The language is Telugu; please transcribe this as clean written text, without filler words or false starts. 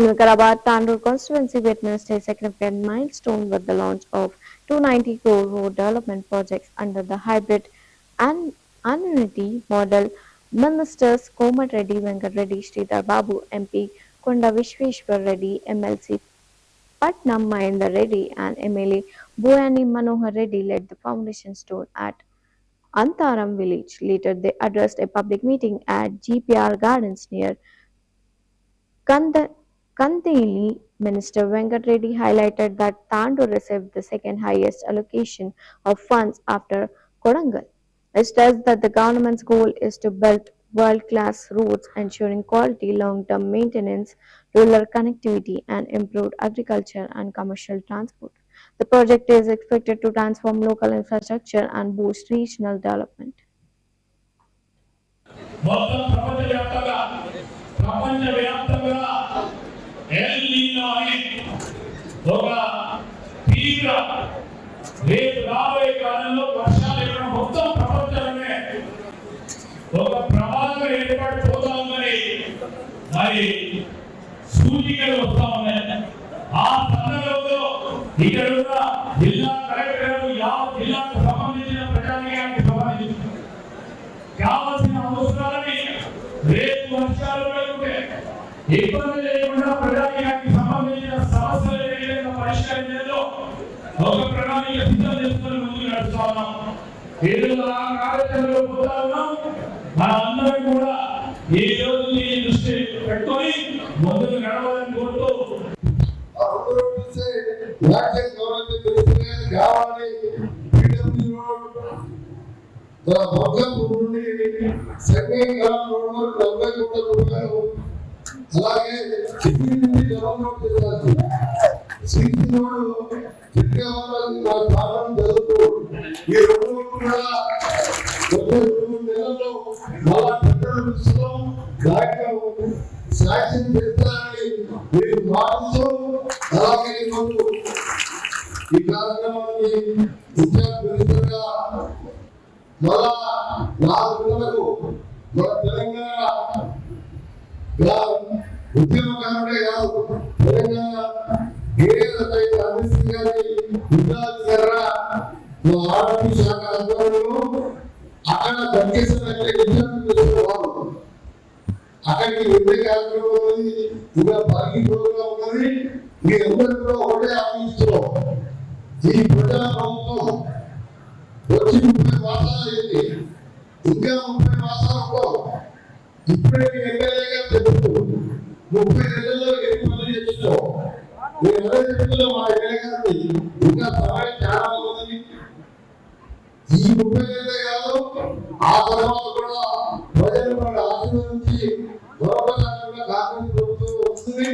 Vikarabad Tandur constituency witnessed a significant milestone with the launch of 290 crore road development projects under the hybrid and annuity model. Ministers Komat Reddy, Venkat Reddy, Sridhar Babu, MP Konda Vishweshwar Reddy, MLC Patnam Mahendra Reddy, and MLA Boyani Manohar Reddy led the foundation stone at Antaram village. Later, they addressed a public meeting at GPR Gardens near Kandeli. Minister Venkat Reddy highlighted that Tandur received the second highest allocation of funds after Kodangal. He stressed that the government's goal is to build world-class roads, ensuring quality long-term maintenance, rural connectivity, and improved agriculture and commercial transport. The project is expected to transform local infrastructure and boost regional development. మొత్తం ప్రపంచవ్యాప్తంగా ఎల్ నీనో అని ఒక తీవ్ర రేపు రాబోయే కాలంలో వర్షాలు ఇక్కడ మొత్తం ప్రపంచంలోనే ఒక ప్రమాదం ఏర్పడిపోతామని మరి సూచికలు వస్తా ఉన్నాయి. ఆ సందర్భంలో ఇక్కడ ఉన్న జిల్లా కలెక్టర్ యావత్ జిల్లాకు సంబంధించిన ప్రజానీకానికి సంబంధించి కావాల్సిన అవసరాలని రేపు వర్షాలు పెరుగుతే ఇబ్బంది లేకుండా ప్రజానీకానికి సంబంధించిన సమస్యలు ఏ విధంగా పరిష్కరించేదో ఒక ప్రణాళిక సిద్ధం చేసుకుని ముందుకు నడుస్తా ఉన్నాం. ఈరోజు ఆ కార్యక్రమంలో పోతా ఉన్నాం. మన అందరం కూడా ఈ రోజు ఈ దృష్టి పెట్టుకొని ముందుకు నడవాలని కోరుతూ అలాగే డెవలప్ చేయాలి. ఈ రెండు కూడా నెలల్లో మళ్ళా శాంక్షన్ చేస్తారని మీరు భావిస్తూ అలాగే ఈ కార్యక్రమాన్ని ముఖ్య మినిస్టర్గా మళ్ళా 4 నెలలకు మన తెలంగాణ ఉద్యమకారుడే కాదు తెలంగాణ అందిస్తుంది కానీ ఆరోగ్య శాఖ ఆధ్వర్యంలో అక్కడ అక్కడికి వెళ్ళే కార్యక్రమం ఉన్నది. ఇంకా పార్కింగ్ ప్రోగ్రాం ఉన్నది. మీరందరూ కూడా ఒకటే ఆలోచిస్తున్నాం. ఈ ప్రజల ప్రభుత్వం వచ్చి 30 మాసాలు అయింది. ఇంకా 30 మాసాలు ఉంటాం. ఇప్పుడే ఎమ్మెల్యేగా చెప్తూ 30 నెలల్లో ఎన్ని పనులు చేస్తున్నాం. నేను ఎవరైనా చెప్తున్నాం మా ఎమ్మెల్యే గారిని ఇంకా సమయం చాలా ఉన్నది. ఈ 30 నెలలే కాదు ఆ తర్వాత